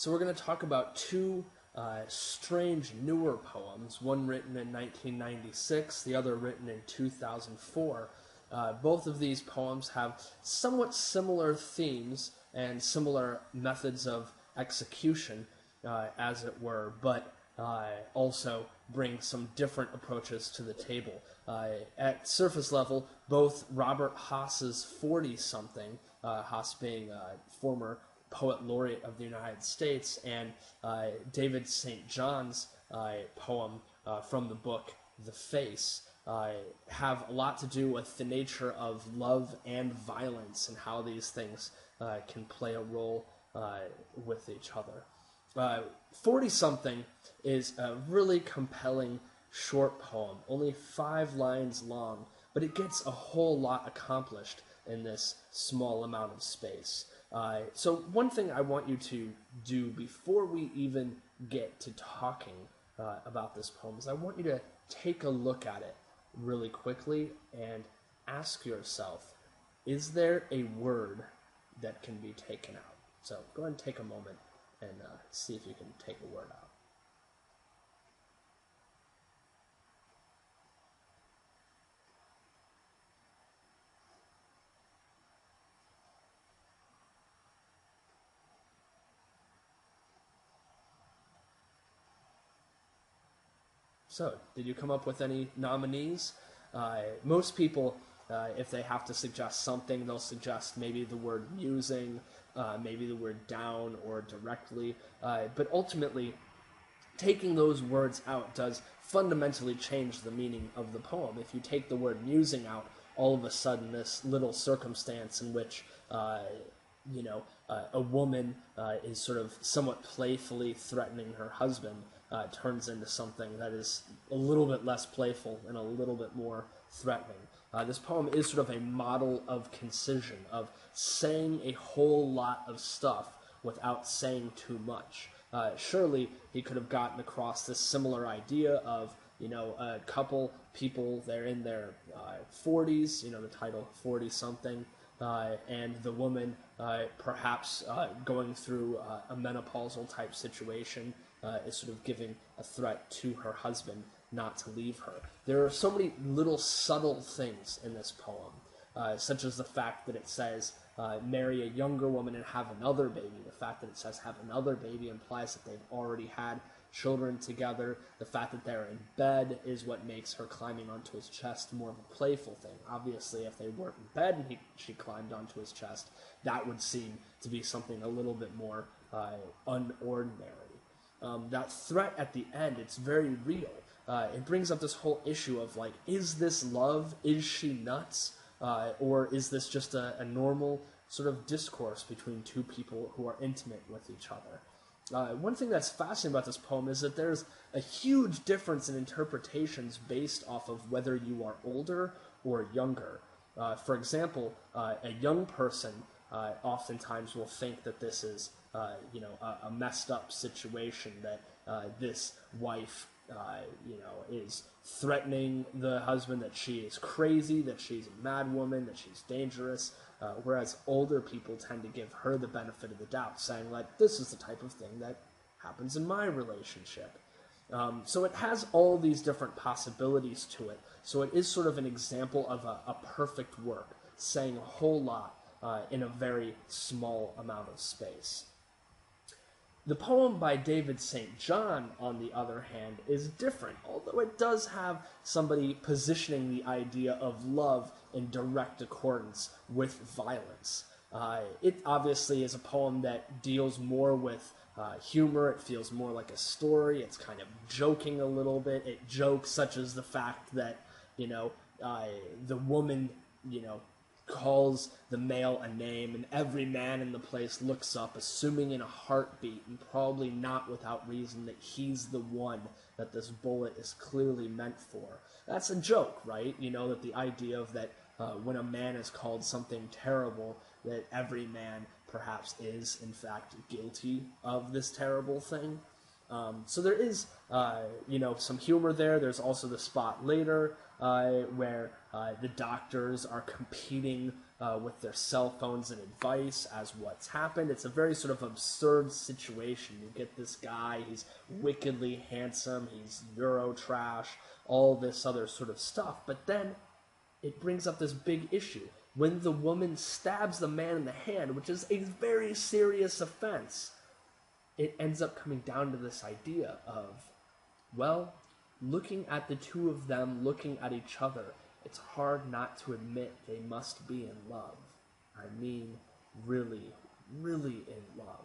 So we're going to talk about two strange newer poems, one written in 1996, the other written in 2004. Both of these poems have somewhat similar themes and similar methods of execution, as it were, but also bring some different approaches to the table. At surface level, both Robert Haas's 40-something, Haas being a former poet laureate of the United States, and David St. John's poem from the book The Face have a lot to do with the nature of love and violence and how these things can play a role with each other. 40-something is a really compelling short poem, only 5 lines long, but it gets a whole lot accomplished in this small amount of space. So one thing I want you to do before we even get to talking about this poem is I want you to take a look at it really quickly and ask yourself, is there a word that can be taken out? So go ahead and take a moment and see if you can take a word out. So, did you come up with any nominees? Most people, if they have to suggest something, they'll suggest maybe the word musing, maybe the word down or directly, but ultimately, taking those words out does fundamentally change the meaning of the poem. If you take the word musing out, all of a sudden this little circumstance in which a woman is sort of somewhat playfully threatening her husband turns into something that is a little bit less playful and a little bit more threatening. This poem is sort of a model of concision, of saying a whole lot of stuff without saying too much. Surely he could have gotten across this similar idea of, a couple people, they're in their 40s, the title 40-something, and the woman perhaps going through a menopausal type situation is sort of giving a threat to her husband not to leave her. There are so many little subtle things in this poem, such as the fact that it says marry a younger woman and have another baby. The fact that it says have another baby implies that they've already had children together. The fact that they're in bed is what makes her climbing onto his chest more of a playful thing. Obviously, if they weren't in bed and she climbed onto his chest, that would seem to be something a little bit more unordinary. That threat at the end, it's very real. It brings up this whole issue of, is this love? Is she nuts? Or is this just a normal sort of discourse between two people who are intimate with each other? One thing that's fascinating about this poem is that there's a huge difference in interpretations based off of whether you are older or younger. For example, a young person oftentimes will think that this is a messed up situation, that this wife is threatening the husband, that she is crazy, that she's a mad woman, that she's dangerous, whereas older people tend to give her the benefit of the doubt, saying, this is the type of thing that happens in my relationship. So it has all these different possibilities to it. So it is sort of an example of a perfect work, saying a whole lot in a very small amount of space. The poem by David St. John, on the other hand, is different, although it does have somebody positioning the idea of love in direct accordance with violence. It obviously is a poem that deals more with humor. It feels more like a story. It's kind of joking a little bit. It jokes, such as the fact that, the woman, calls the male a name, and every man in the place looks up, assuming in a heartbeat, and probably not without reason, that he's the one that this bullet is clearly meant for. That's a joke, right? That the idea of that when a man is called something terrible, that every man perhaps is, in fact, guilty of this terrible thing. So there is, some humor there. There's also the spot later where the doctors are competing with their cell phones and advice as what's happened. It's a very sort of absurd situation. You get this guy, he's wickedly handsome, he's Eurotrash, all this other sort of stuff, but then it brings up this big issue. When the woman stabs the man in the hand, which is a very serious offense, it ends up coming down to this idea of, well, looking at the two of them, looking at each other, it's hard not to admit they must be in love. I mean, really, really in love.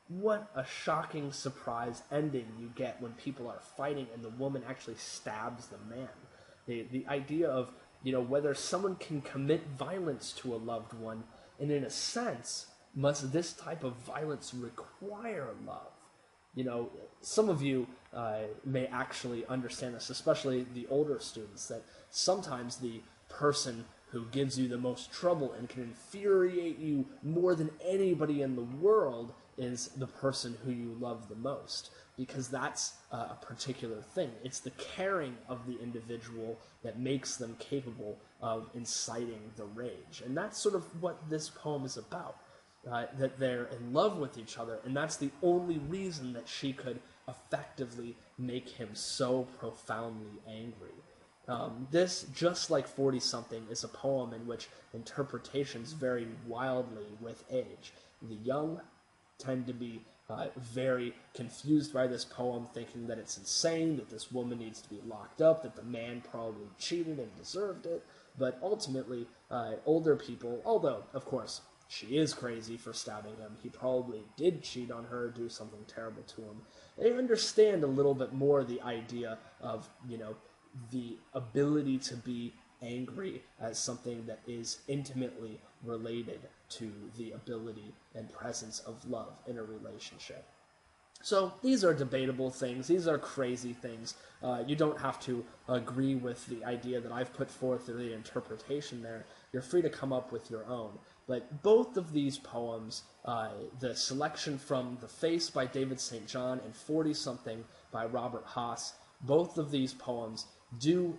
What a shocking surprise ending you get when people are fighting and the woman actually stabs the man. The idea of, whether someone can commit violence to a loved one, and in a sense, must this type of violence require love? Some of you may actually understand this, especially the older students, that sometimes the person who gives you the most trouble and can infuriate you more than anybody in the world is the person who you love the most, because that's a particular thing. It's the caring of the individual that makes them capable of inciting the rage. And that's sort of what this poem is about, that they're in love with each other, and that's the only reason that she could effectively make him so profoundly angry. This, just like 40-something, is a poem in which interpretations vary wildly with age. The young tend to be very confused by this poem, thinking that it's insane, that this woman needs to be locked up, that the man probably cheated and deserved it. But ultimately, older people, although, of course, she is crazy for stabbing him, he probably did cheat on her, do something terrible to him, they understand a little bit more the idea of, the ability to be angry as something that is intimately related to the ability and presence of love in a relationship. So these are debatable things. These are crazy things. You don't have to agree with the idea that I've put forth or the interpretation there. You're free to come up with your own. But both of these poems, the selection from The Face by David St. John and 40-something by Robert Haas, both of these poems do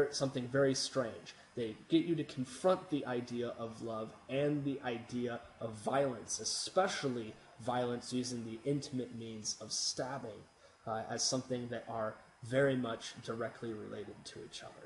something very strange. They get you to confront the idea of love and the idea of violence, especially violence using the intimate means of stabbing, as something that are very much directly related to each other.